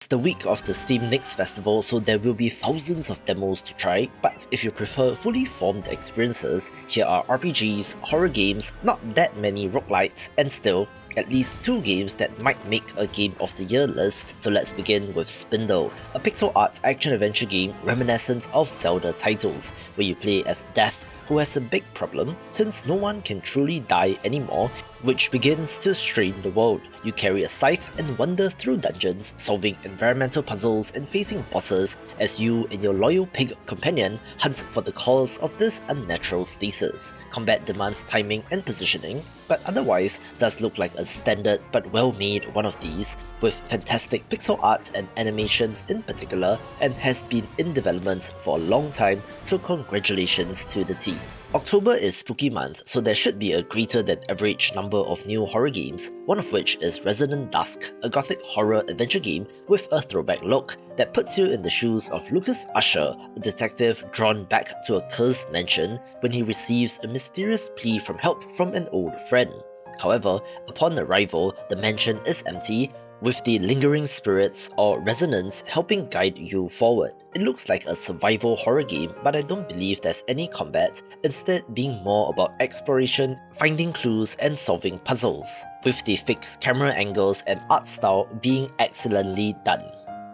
It's the week of the Steam Next Festival, so there will be thousands of demos to try, but if you prefer fully formed experiences, here are RPGs, horror games, not that many roguelites, and still, at least 2 games that might make a Game of the Year list. So let's begin with Spindle, a pixel art action-adventure game reminiscent of Zelda titles, where you play as Death, who has a big problem since no one can truly die anymore, which begins to strain the world. You carry a scythe and wander through dungeons, solving environmental puzzles and facing bosses as you and your loyal pig companion hunt for the cause of this unnatural stasis. Combat demands timing and positioning, but otherwise does look like a standard but well-made one of these, with fantastic pixel art and animations in particular, and has been in development for a long time, so congratulations to the team. October is spooky month, so there should be a greater than average number of new horror games, one of which is Resonant Dusk, a gothic horror adventure game with a throwback look that puts you in the shoes of Lucas Usher, a detective drawn back to a cursed mansion when he receives a mysterious plea for help from an old friend. However, upon arrival, the mansion is empty, with the lingering spirits or resonance helping guide you forward. It looks like a survival horror game, but I don't believe there's any combat, instead being more about exploration, finding clues and solving puzzles, with the fixed camera angles and art style being excellently done.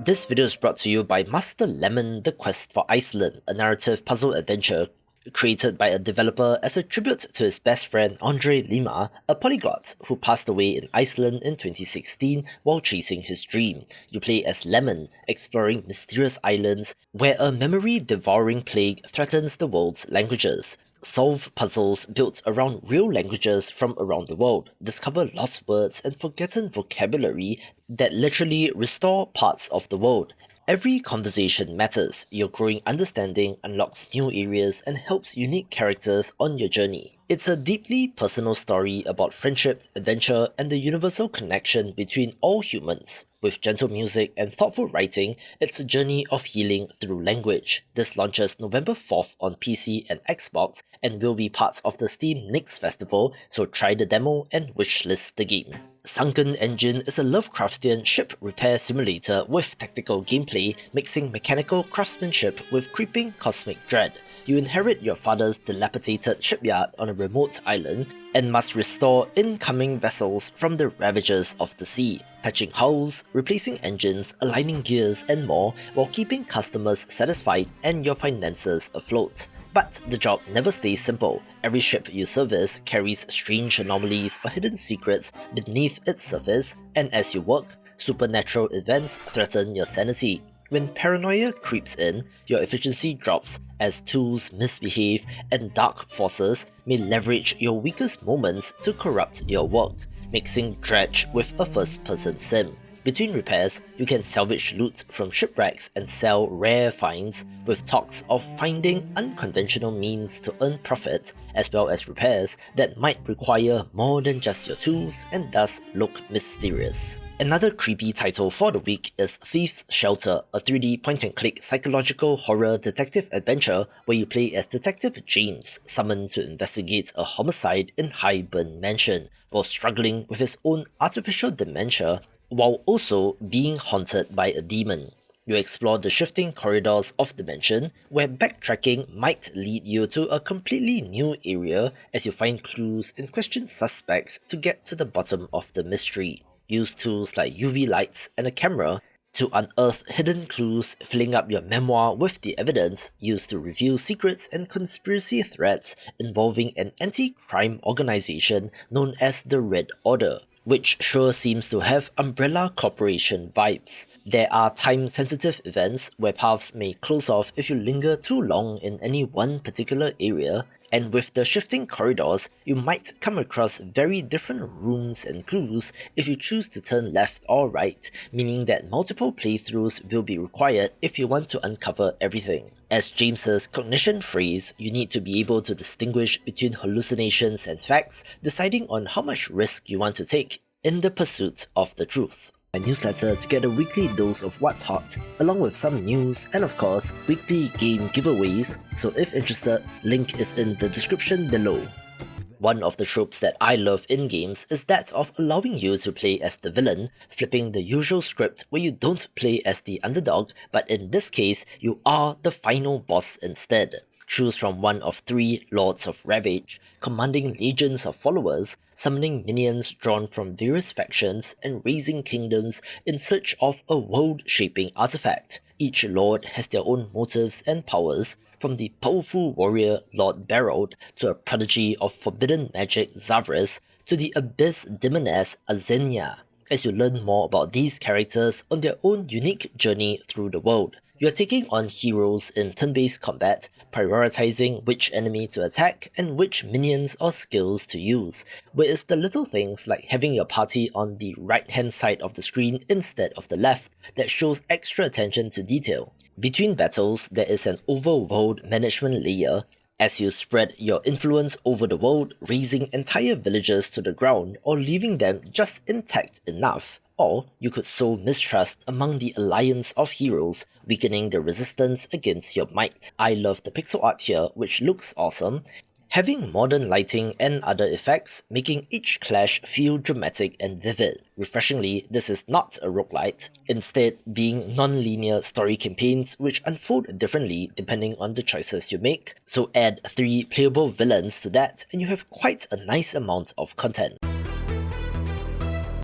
This video is brought to you by Master Lemon: The Quest for Iceland, a narrative puzzle adventure created by a developer as a tribute to his best friend Andre Lima, a polyglot who passed away in Iceland in 2016 while chasing his dream. You play as Lemon, exploring mysterious islands where a memory-devouring plague threatens the world's languages. Solve puzzles built around real languages from around the world, discover lost words and forgotten vocabulary that literally restore parts of the world. Every conversation matters. Your growing understanding unlocks new areas and helps unique characters on your journey. It's a deeply personal story about friendship, adventure, and the universal connection between all humans. With gentle music and thoughtful writing, it's a journey of healing through language. This launches November 4th on PC and Xbox and will be part of the Steam Next Festival, so try the demo and wishlist the game. Sunken Engine is a Lovecraftian ship repair simulator with tactical gameplay, mixing mechanical craftsmanship with creeping cosmic dread. You inherit your father's dilapidated shipyard on a remote island and must restore incoming vessels from the ravages of the sea, patching hulls, replacing engines, aligning gears and more, while keeping customers satisfied and your finances afloat. But the job never stays simple. Every ship you service carries strange anomalies or hidden secrets beneath its surface, and as you work, supernatural events threaten your sanity. When paranoia creeps in, your efficiency drops as tools misbehave and dark forces may leverage your weakest moments to corrupt your work, mixing dredge with a first-person sim. Between repairs, you can salvage loot from shipwrecks and sell rare finds, with talks of finding unconventional means to earn profit, as well as repairs that might require more than just your tools and thus look mysterious. Another creepy title for the week is Thief's Shelter, a 3D point-and-click psychological horror detective adventure where you play as Detective James, summoned to investigate a homicide in Highburn Mansion, while struggling with his own artificial dementia, while also being haunted by a demon. You explore the shifting corridors of the mansion, where backtracking might lead you to a completely new area as you find clues and question suspects to get to the bottom of the mystery. Use tools like UV lights and a camera to unearth hidden clues, filling up your memoir with the evidence used to reveal secrets and conspiracy threads involving an anti-crime organization known as the Red Order, which sure seems to have Umbrella Corporation vibes. There are time-sensitive events where paths may close off if you linger too long in any one particular area, and with the shifting corridors, you might come across very different rooms and clues if you choose to turn left or right, meaning that multiple playthroughs will be required if you want to uncover everything. As James's cognition phrase, you need to be able to distinguish between hallucinations and facts, deciding on how much risk you want to take in the pursuit of the truth. My newsletter to get a weekly dose of what's hot, along with some news and of course, weekly game giveaways, so if interested, link is in the description below. One of the tropes that I love in games is that of allowing you to play as the villain, flipping the usual script where you don't play as the underdog, but in this case, you are the final boss instead. Choose from one of 3 Lords of Ravage, commanding legions of followers, summoning minions drawn from various factions, and raising kingdoms in search of a world-shaping artifact. Each lord has their own motives and powers, from the powerful warrior Lord Revolt to a prodigy of forbidden magic Zavras to the abyss demoness Azenia. As you learn more about these characters on their own unique journey through the world, you are taking on heroes in turn-based combat, prioritizing which enemy to attack and which minions or skills to use, where it's the little things like having your party on the right-hand side of the screen instead of the left that shows extra attention to detail. Between battles, there is an overworld management layer. As you spread your influence over the world, razing entire villages to the ground or leaving them just intact enough. Or you could sow mistrust among the alliance of heroes, weakening the resistance against your might. I love the pixel art here, which looks awesome, having modern lighting and other effects, making each clash feel dramatic and vivid. Refreshingly, this is not a roguelite, instead being non-linear story campaigns which unfold differently depending on the choices you make. So add 3 playable villains to that and you have quite a nice amount of content.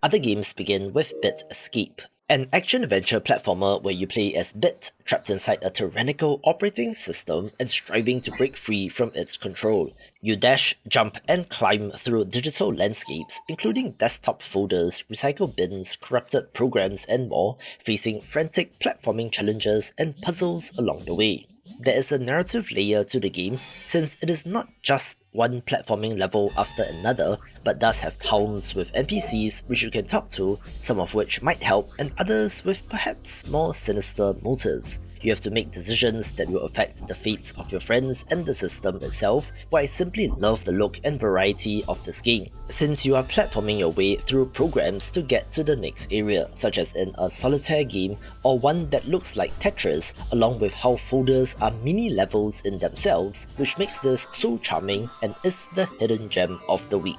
Other games begin with Bit Escape, an action-adventure platformer where you play as Bit, trapped inside a tyrannical operating system and striving to break free from its control. You dash, jump, and climb through digital landscapes, including desktop folders, recycle bins, corrupted programs, and more, facing frantic platforming challenges and puzzles along the way. There is a narrative layer to the game, since it is not just one platforming level after another, but does have towns with NPCs which you can talk to, some of which might help, and others with perhaps more sinister motives. You have to make decisions that will affect the fates of your friends and the system itself, but I simply love the look and variety of this game, since you are platforming your way through programs to get to the next area, such as in a solitaire game or one that looks like Tetris, along with how folders are mini levels in themselves, which makes this so charming and is the hidden gem of the week.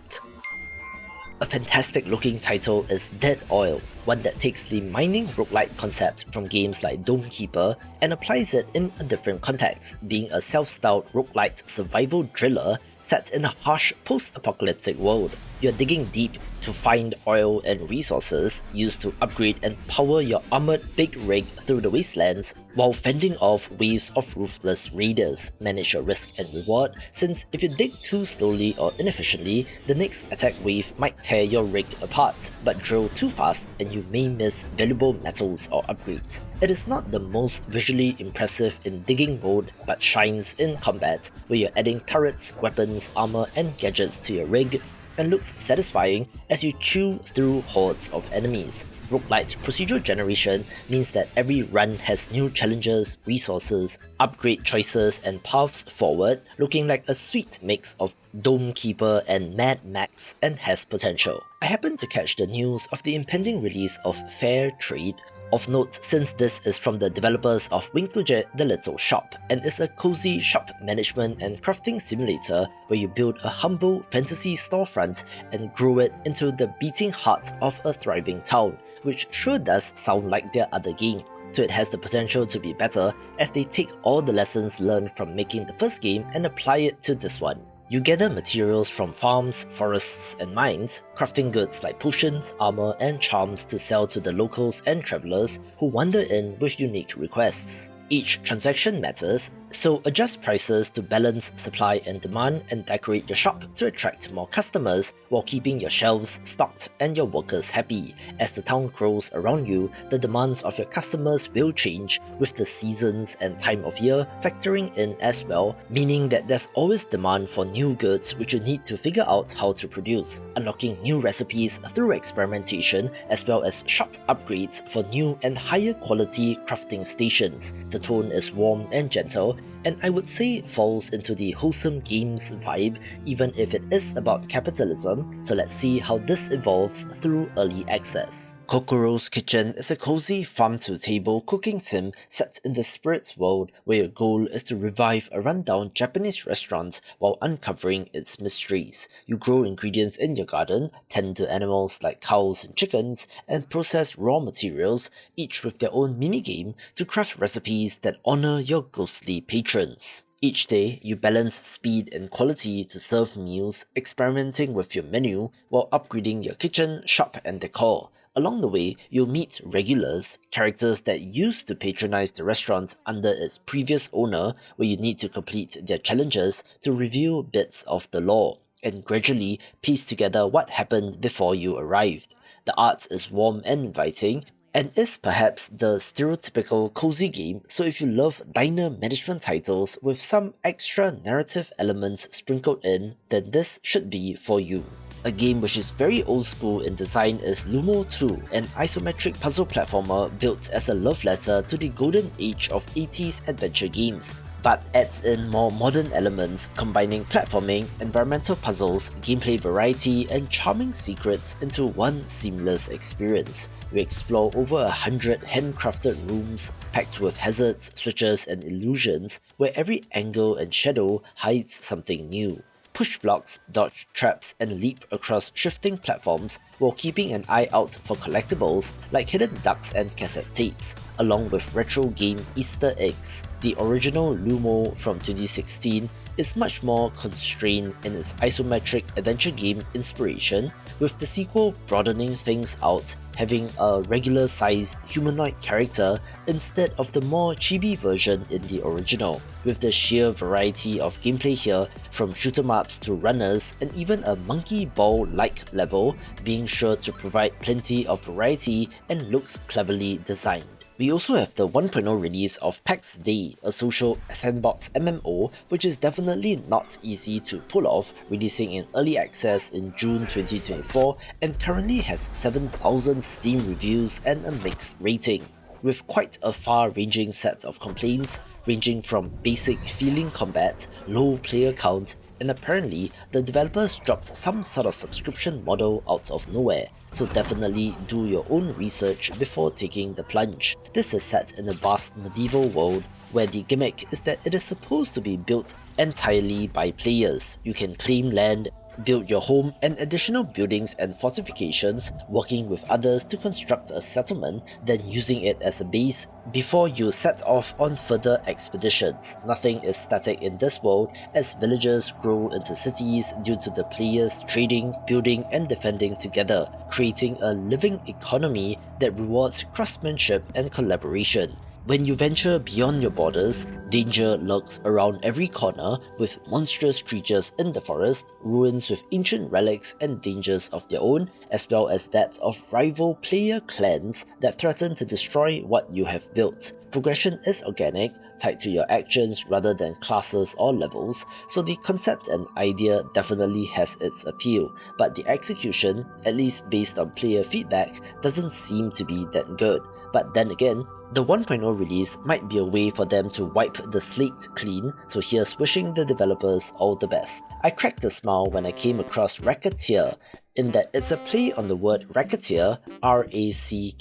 A fantastic looking title is Dead Oil, one that takes the mining roguelite concept from games like Dome Keeper and applies it in a different context, being a self-styled roguelite survival driller set in a harsh post-apocalyptic world. You're digging deep to find oil and resources used to upgrade and power your armored big rig through the wastelands while fending off waves of ruthless raiders. Manage your risk and reward, since if you dig too slowly or inefficiently, the next attack wave might tear your rig apart, but drill too fast and you may miss valuable metals or upgrades. It is not the most visually impressive in digging mode, but shines in combat, where you're adding turrets, weapons, armor and gadgets to your rig, and looks satisfying as you chew through hordes of enemies. Roguelite procedural generation means that every run has new challenges, resources, upgrade choices and paths forward, looking like a sweet mix of Dome Keeper and Mad Max, and has potential. I happened to catch the news of the impending release of Faire Trade. Of note, since this is from the developers of Winklejet the Little Shop, and is a cozy shop management and crafting simulator where you build a humble fantasy storefront and grow it into the beating heart of a thriving town, which sure does sound like their other game. So it has the potential to be better as they take all the lessons learned from making the first game and apply it to this one. You gather materials from farms, forests, and mines, crafting goods like potions, armor, and charms to sell to the locals and travelers who wander in with unique requests. Each transaction matters, so adjust prices to balance supply and demand and decorate your shop to attract more customers while keeping your shelves stocked and your workers happy. As the town grows around you, the demands of your customers will change, with the seasons and time of year factoring in as well, meaning that there's always demand for new goods which you need to figure out how to produce, unlocking new recipes through experimentation, as well as shop upgrades for new and higher quality crafting stations. The tone is warm and gentle, and I would say it falls into the wholesome games vibe even if it is about capitalism, so let's see how this evolves through early access. Kokoro's Kitchen is a cozy farm-to-table cooking sim set in the spirit world where your goal is to revive a rundown Japanese restaurant while uncovering its mysteries. You grow ingredients in your garden, tend to animals like cows and chickens, and process raw materials, each with their own minigame, to craft recipes that honor your ghostly patrons. Each day, you balance speed and quality to serve meals, experimenting with your menu while upgrading your kitchen, shop, and decor. Along the way, you'll meet regulars, characters that used to patronize the restaurant under its previous owner, where you need to complete their challenges to reveal bits of the lore, and gradually piece together what happened before you arrived. The art is warm and inviting, and is perhaps the stereotypical cozy game, so if you love diner management titles with some extra narrative elements sprinkled in, then this should be for you. A game which is very old school in design is Lumo 2, an isometric puzzle platformer built as a love letter to the golden age of 80s adventure games, but adds in more modern elements combining platforming, environmental puzzles, gameplay variety, and charming secrets into one seamless experience. We explore over 100 handcrafted rooms packed with hazards, switches, and illusions, where every angle and shadow hides something new. Push blocks, dodge traps, and leap across shifting platforms while keeping an eye out for collectibles like hidden ducks and cassette tapes, along with retro game Easter eggs. The original Lumo from 2016 is much more constrained in its isometric adventure game inspiration, with the sequel broadening things out, having a regular-sized humanoid character instead of the more chibi version in the original, with the sheer variety of gameplay here, from shoot-em-ups to runners and even a monkey ball-like level, being sure to provide plenty of variety and looks cleverly designed. We also have the 1.0 release of Pax Dei, a social sandbox MMO, which is definitely not easy to pull off, releasing in early access in June 2024 and currently has 7,000 Steam reviews and a mixed rating. With quite a far-ranging set of complaints, ranging from basic feeling combat, low player count, and apparently the developers dropped some sort of subscription model out of nowhere, so definitely do your own research before taking the plunge. This is set in a vast medieval world where the gimmick is that it is supposed to be built entirely by players. You can claim land, build your home and additional buildings and fortifications, working with others to construct a settlement, then using it as a base before you set off on further expeditions. Nothing is static in this world, as villages grow into cities due to the players trading, building and defending together, creating a living economy that rewards craftsmanship and collaboration. When you venture beyond your borders, danger lurks around every corner, with monstrous creatures in the forest, ruins with ancient relics and dangers of their own, as well as that of rival player clans that threaten to destroy what you have built. Progression is organic, tied to your actions rather than classes or levels, so the concept and idea definitely has its appeal, but the execution, at least based on player feedback, doesn't seem to be that good. But then again, the 1.0 release might be a way for them to wipe the slate clean, so here's wishing the developers all the best. I cracked a smile when I came across Raccateer, in that it's a play on the word Raccateer, R-A-C-K-E-T-E-E-R,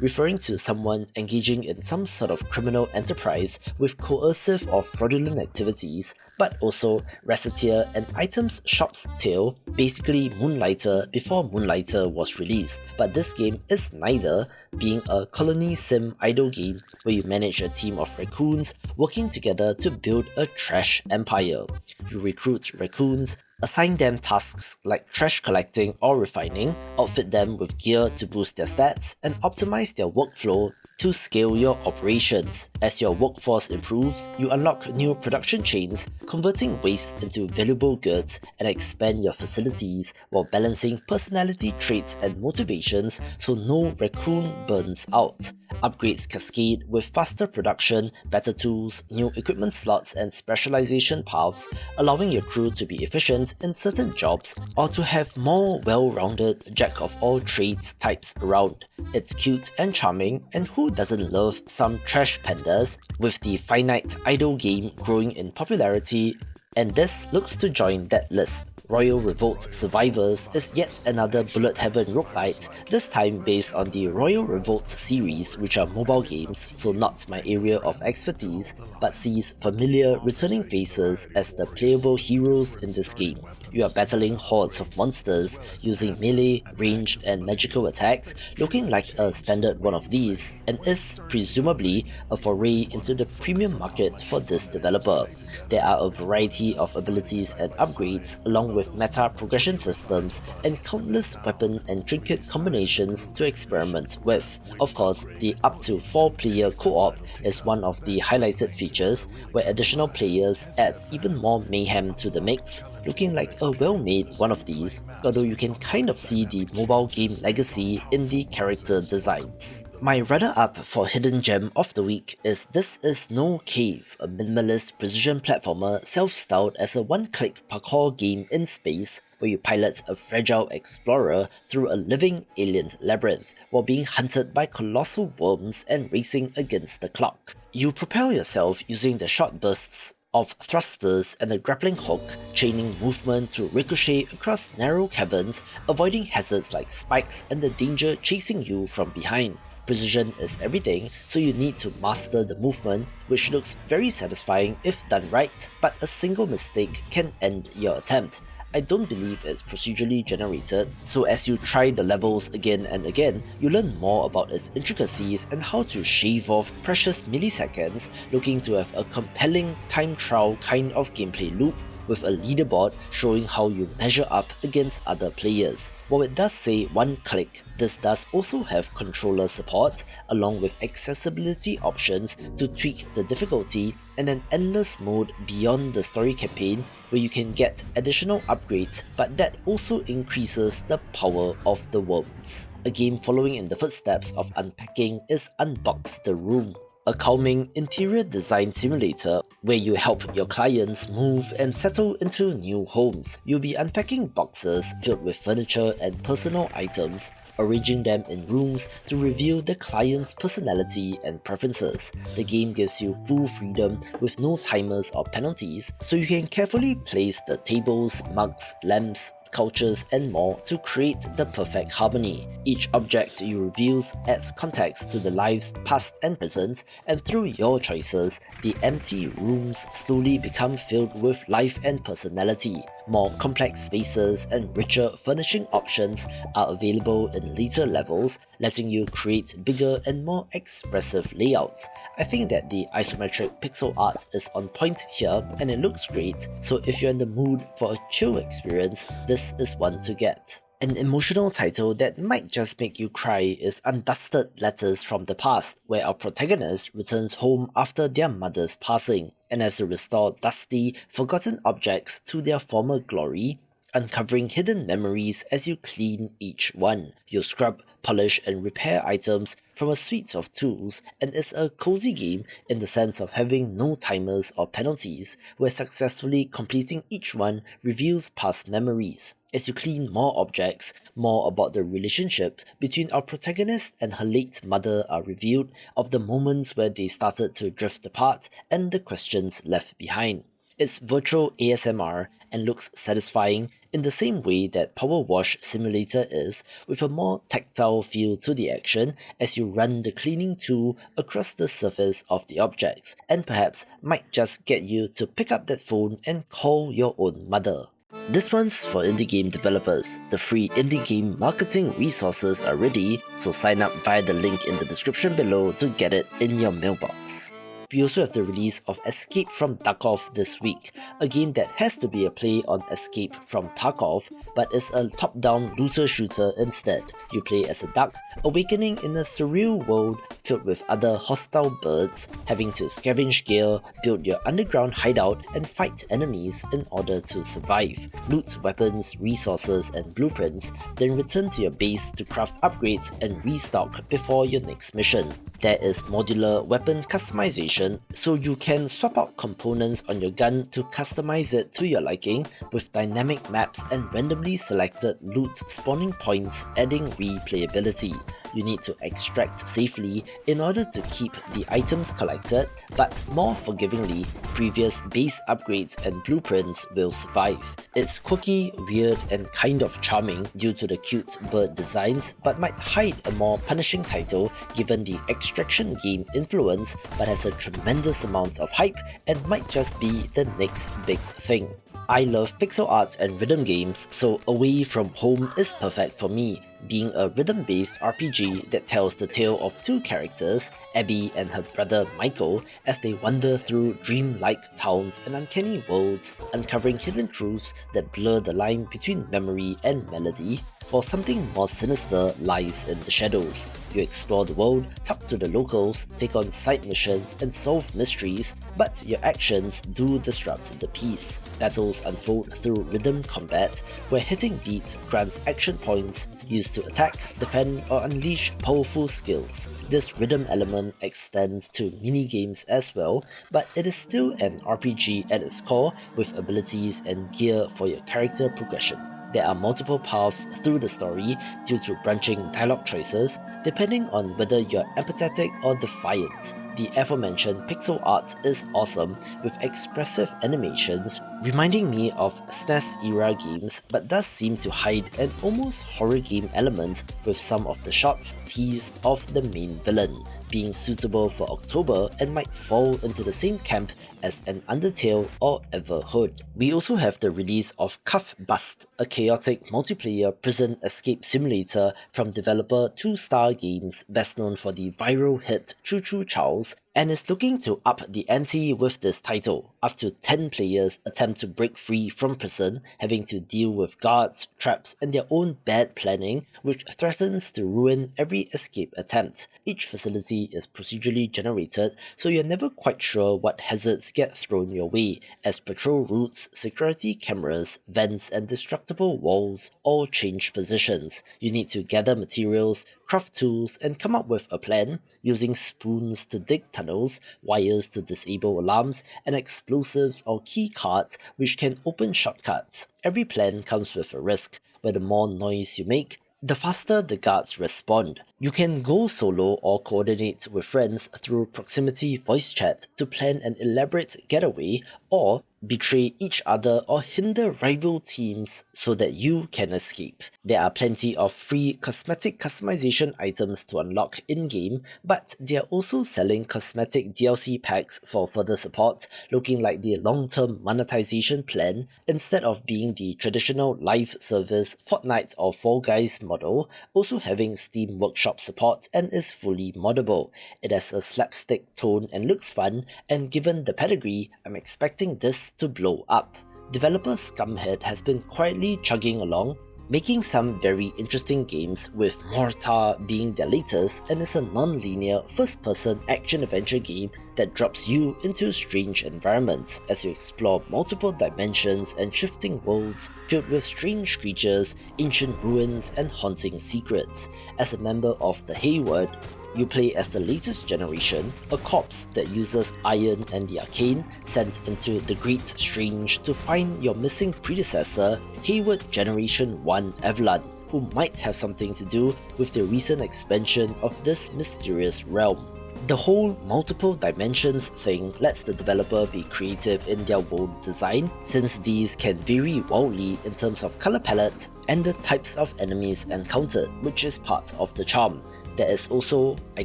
referring to someone engaging in some sort of criminal enterprise with coercive or fraudulent activities, but also Raccateer, an items shop's tale, basically Moonlighter before Moonlighter was released, but this game is neither, being a colony sim idle game where you manage a team of raccoons working together to build a trash empire. You recruit raccoons, assign them tasks like trash collecting or refining, outfit them with gear to boost their stats, and optimize their workflow to scale your operations. As your workforce improves, you unlock new production chains, converting waste into valuable goods, and expand your facilities while balancing personality traits and motivations so no raccoon burns out. Upgrades cascade with faster production, better tools, new equipment slots and specialization paths, allowing your crew to be efficient in certain jobs or to have more well-rounded jack-of-all-trades types around. It's cute and charming, and who doesn't love some trash pandas, with the finite idle game growing in popularity, and this looks to join that list. Royal Revolt Survivors is yet another bullet heaven roguelite, this time based on the Royal Revolt series, which are mobile games, so not my area of expertise, but sees familiar returning faces as the playable heroes in this game. You are battling hordes of monsters using melee, ranged and magical attacks, looking like a standard one of these, and is presumably a foray into the premium market for this developer. There are a variety of abilities and upgrades along with meta progression systems and countless weapon and trinket combinations to experiment with. Of course, the up to 4-player co-op is one of the highlighted features, where additional players adds even more mayhem to the mix, looking like a well-made one of these, although you can kind of see the mobile game legacy in the character designs. My runner-up for Hidden Gem of the Week is This Is No Cave, a minimalist precision platformer self-styled as a one-click parkour game in space where you pilot a fragile explorer through a living alien labyrinth while being hunted by colossal worms and racing against the clock. You propel yourself using the short bursts of thrusters and a grappling hook, chaining movement to ricochet across narrow caverns, avoiding hazards like spikes and the danger chasing you from behind. Precision is everything, so you need to master the movement, which looks very satisfying if done right, but a single mistake can end your attempt. I don't believe it's procedurally generated, so as you try the levels again and again, you learn more about its intricacies and how to shave off precious milliseconds, looking to have a compelling time trial kind of gameplay loop, with a leaderboard showing how you measure up against other players. While it does say one click, this does also have controller support, along with accessibility options to tweak the difficulty, and an endless mode beyond the story campaign where you can get additional upgrades, but that also increases the power of the worms. A game following in the footsteps of Unpacking is Unbox the Room, a calming interior design simulator where you help your clients move and settle into new homes. You'll be unpacking boxes filled with furniture and personal items, arranging them in rooms to reveal the client's personality and preferences. The game gives you full freedom with no timers or penalties, so you can carefully place the tables, mugs, lamps, cultures and more to create the perfect harmony. Each object you reveal adds context to the lives past and present, and through your choices, the empty rooms slowly become filled with life and personality. More complex spaces and richer furnishing options are available in later levels, letting you create bigger and more expressive layouts. I think that the isometric pixel art is on point here and it looks great, so if you're in the mood for a chill experience, this is one to get. An emotional title that might just make you cry is Undusted Letters from the Past, where our protagonist returns home after their mother's passing and has to restore dusty, forgotten objects to their former glory, uncovering hidden memories as you clean each one. You scrub, polish and repair items from a suite of tools, and is a cozy game in the sense of having no timers or penalties, where successfully completing each one reveals past memories. As you clean more objects, more about the relationship between our protagonist and her late mother are revealed, of the moments where they started to drift apart and the questions left behind. It's virtual ASMR and looks satisfying in the same way that Power Wash Simulator is, with a more tactile feel to the action as you run the cleaning tool across the surface of the objects, and perhaps might just get you to pick up that phone and call your own mother. This one's for indie game developers. The free indie game marketing resources are ready, so sign up via the link in the description below to get it in your mailbox. We also have the release of Escape from Tarkov this week, a game that has to be a play on Escape from Tarkov, but is a top-down looter-shooter instead. You play as a duck, awakening in a surreal world filled with other hostile birds, having to scavenge gear, build your underground hideout, and fight enemies in order to survive. Loot weapons, resources, and blueprints, then return to your base to craft upgrades and restock before your next mission. There is modular weapon customization, so you can swap out components on your gun to customize it to your liking, with dynamic maps and randomly selected loot spawning points adding replayability. You need to extract safely in order to keep the items collected, but more forgivingly, previous base upgrades and blueprints will survive. It's quirky, weird, and kind of charming due to the cute bird designs, but might hide a more punishing title given the extraction game influence, but has a tremendous amount of hype and might just be the next big thing. I love pixel art and rhythm games, so Away From Home is perfect for me, being a rhythm-based RPG that tells the tale of two characters, Abby and her brother Michael, as they wander through dream-like towns and uncanny worlds, uncovering hidden truths that blur the line between memory and melody, while something more sinister lies in the shadows. You explore the world, talk to the locals, take on side missions, and solve mysteries, but your actions do disrupt the peace. Battles unfold through rhythm combat, where hitting beats grants action points used to attack, defend, or unleash powerful skills. This rhythm element extends to mini-games as well, but it is still an RPG at its core, with abilities and gear for your character progression. There are multiple paths through the story due to branching dialogue choices, depending on whether you're empathetic or defiant. The aforementioned pixel art is awesome, with expressive animations, reminding me of SNES era games, but does seem to hide an almost horror game element, with some of the shots teased of the main villain, being suitable for October and might fall into the same camp as an Undertale or Everhood. We also have the release of Cuff Bust, a chaotic multiplayer prison escape simulator from developer 2-Star Games, best known for the viral hit Choo Choo Charles, and is looking to up the ante with this title. Up to 10 players attempt to break free from prison, having to deal with guards, traps, and their own bad planning, which threatens to ruin every escape attempt. Each facility is procedurally generated, so you're never quite sure what hazards get thrown your way, as patrol routes, security cameras, vents, and destructible walls all change positions. You need to gather materials, craft tools, and come up with a plan, using spoons to dig tunnels, wires to disable alarms, and explosives or key cards which can open shortcuts. Every plan comes with a risk, where the more noise you make, the faster the guards respond. You can go solo or coordinate with friends through proximity voice chat to plan an elaborate getaway, or betray each other or hinder rival teams so that you can escape. There are plenty of free cosmetic customization items to unlock in-game, but they are also selling cosmetic DLC packs for further support, looking like the long-term monetization plan instead of being the traditional live service Fortnite or Fall Guys model, also having Steam Workshop support and is fully moddable. It has a slapstick tone and looks fun, and given the pedigree, I'm expecting this to blow up. Developer Scumhead has been quietly chugging along, making some very interesting games, with Mortar being their latest, and is a non-linear first-person action-adventure game that drops you into strange environments as you explore multiple dimensions and shifting worlds filled with strange creatures, ancient ruins, and haunting secrets. As a member of the Hayward, you play as the latest generation, a corpse that uses iron and the arcane, sent into the Great Strange to find your missing predecessor, Hayward Generation 1 Evelyn, who might have something to do with the recent expansion of this mysterious realm. The whole multiple dimensions thing lets the developer be creative in their world design, since these can vary wildly in terms of color palette and the types of enemies encountered, which is part of the charm. There is also, I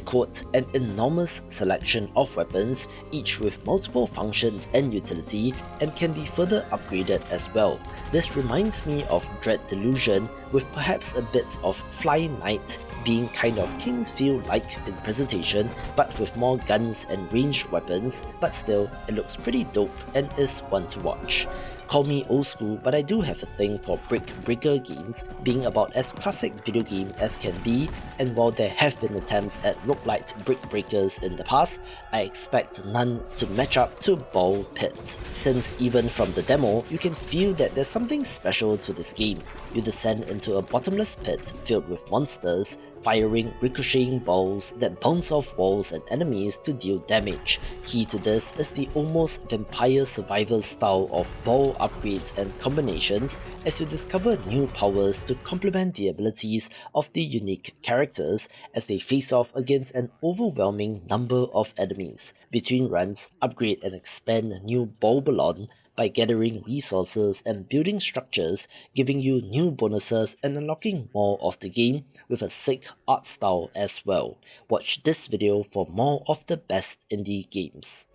quote, an enormous selection of weapons, each with multiple functions and utility, and can be further upgraded as well. This reminds me of Dread Delusion, with perhaps a bit of Fly Knight being kind of Kingsfield-like in presentation, but with more guns and ranged weapons, but still, it looks pretty dope and is one to watch. Call me old school, but I do have a thing for brick breaker games, being about as classic video game as can be, and while there have been attempts at roguelite brick breakers in the past, I expect none to match up to Ball Pit, since even from the demo, you can feel that there's something special to this game. You descend into a bottomless pit filled with monsters, firing ricocheting balls that bounce off walls and enemies to deal damage. Key to this is the almost vampire survivor style of ball upgrades and combinations as you discover new powers to complement the abilities of the unique characters as they face off against an overwhelming number of enemies. Between runs, upgrade and expand new ball ballon by gathering resources and building structures, giving you new bonuses and unlocking more of the game with a sick art style as well. Watch this video for more of the best indie games.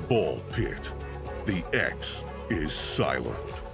Ball Pit. The X is silent.